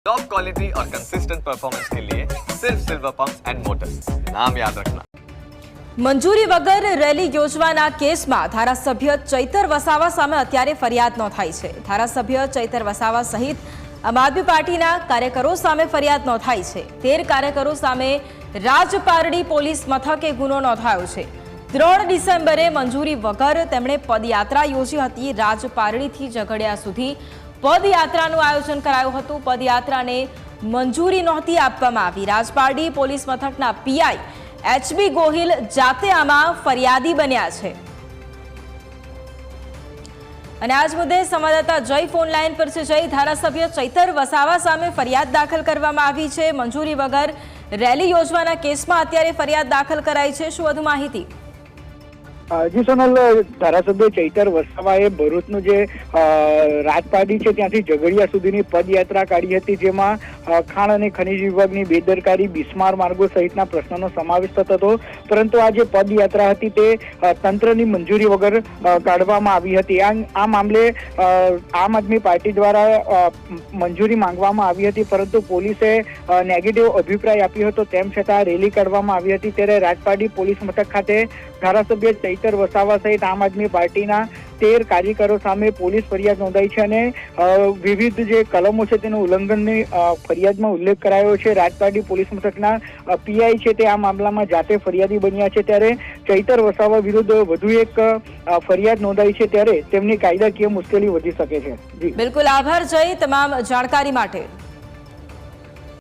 Top quality और consistent performance के लिए सिर्फ सिल्वर पंप्स एंड मोटर्स, नाम याद रखना। મંજૂરી વગર રેલી યોજવાના કેસમાં ધારાસભ્ય ચૈતર વસાવા સામે અત્યારે ફરિયાદ નોંધાઈ છે। ધારાસભ્ય ચૈતર વસાવા સહિત આમ આદમી પાર્ટીના કાર્યકરો સામે ફરિયાદ નોંધાઈ છે। 13 કાર્યકરો સામે રાજપારડી પોલીસ મથકે ગુનો નોંધાયો છે। 3 ડિસેમ્બરે મંજૂરી વગર તેમણે પદયાત્રા યોજી હતી। રાજપારડીથી ઝઘડિયા સુધી પદયાત્રાનું આયોજન કરાયું હતું। પદયાત્રાને મંજૂરી નહોતી આપવામાં આવી। રાજપારડી પોલીસ મથકના પીઆઈ એચબી ગોહિલ જાતે આમાં ફરિયાદી બન્યા છે। અને આજ મુદ્દે સંવાદદાતા જય ફોન લાઈન પર છે। જય, ધારાસભ્ય ચૈતર વસાવા સામે ફરિયાદ દાખલ કરવામાં આવી છે। મંજૂરી વગર રેલી યોજવાના કેસમાં અત્યારે ફરિયાદ દાખલ કરાઈ છે। શું વધુ માહિતી? જી સોનલ, ધારાસભ્ય ચૈતર વસાવાએ ભરૂચનું જે રાજપારડી છે ત્યાંથી ઝઘડિયા સુધીની પદયાત્રા કાઢી હતી, જેમાં ખાણ અને ખનીજ વિભાગની બેદરકારી, બિસ્માર માર્ગો સહિતના પ્રશ્નોનો સમાવેશ થતો હતો। પરંતુ આ જે પદયાત્રા હતી તે તંત્રની મંજૂરી વગર કાઢવામાં આવી હતી। આ મામલે આમ આદમી પાર્ટી દ્વારા મંજૂરી માંગવામાં આવી હતી, પરંતુ પોલીસે નેગેટિવ અભિપ્રાય આપ્યો હતો। તેમ છતાં રેલી કાઢવામાં આવી હતી। ત્યારે રાજપારડી પોલીસ મથક ખાતે ધારાસભ્ય ચૈતર વસાવા સહિત આમ આદમી પાર્ટીના 13 કાર્યકરો સામે પોલીસ ફરિયાદ નોંધાઈ છે અને વિવિધ જે કલમો છે તેનું ઉલ્લંઘનની ફરિયાદમાં ઉલ્લેખ કરાયો છે। રાજપારડી પોલીસ મથકના પીઆઈ છે તે આ મામલામાં જાતે ફરિયાદી બન્યા છે। ત્યારે ચૈતર વસાવા વિરુદ્ધ વધુ એક ફરિયાદ નોંધાઈ છે, ત્યારે તેમની કાયદાકીય મુશ્કેલી વધી શકે છે। જી બિલકુલ, આભાર જય તમામ જાણકારી માટે।